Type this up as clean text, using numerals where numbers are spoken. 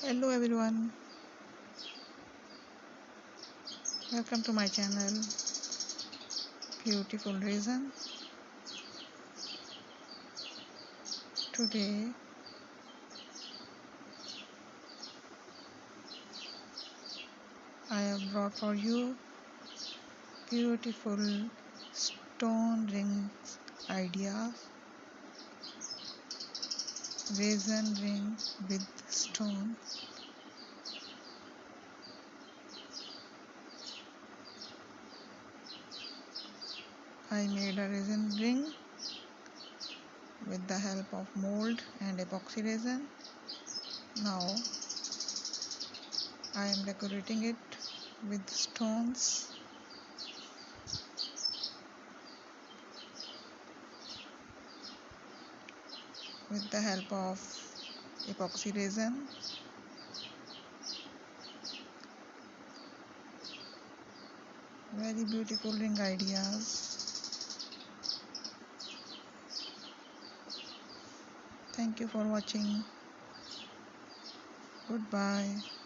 Hello everyone, welcome to my channel Beautiful Reason. Today I have brought for you beautiful stone rings ideas, resin ring with stone. I made a resin ring with the help of mold and epoxy resin. Now I am decorating it with stones. With the help of epoxy resin. Very beautiful ring ideas. Thank you for watching. Goodbye.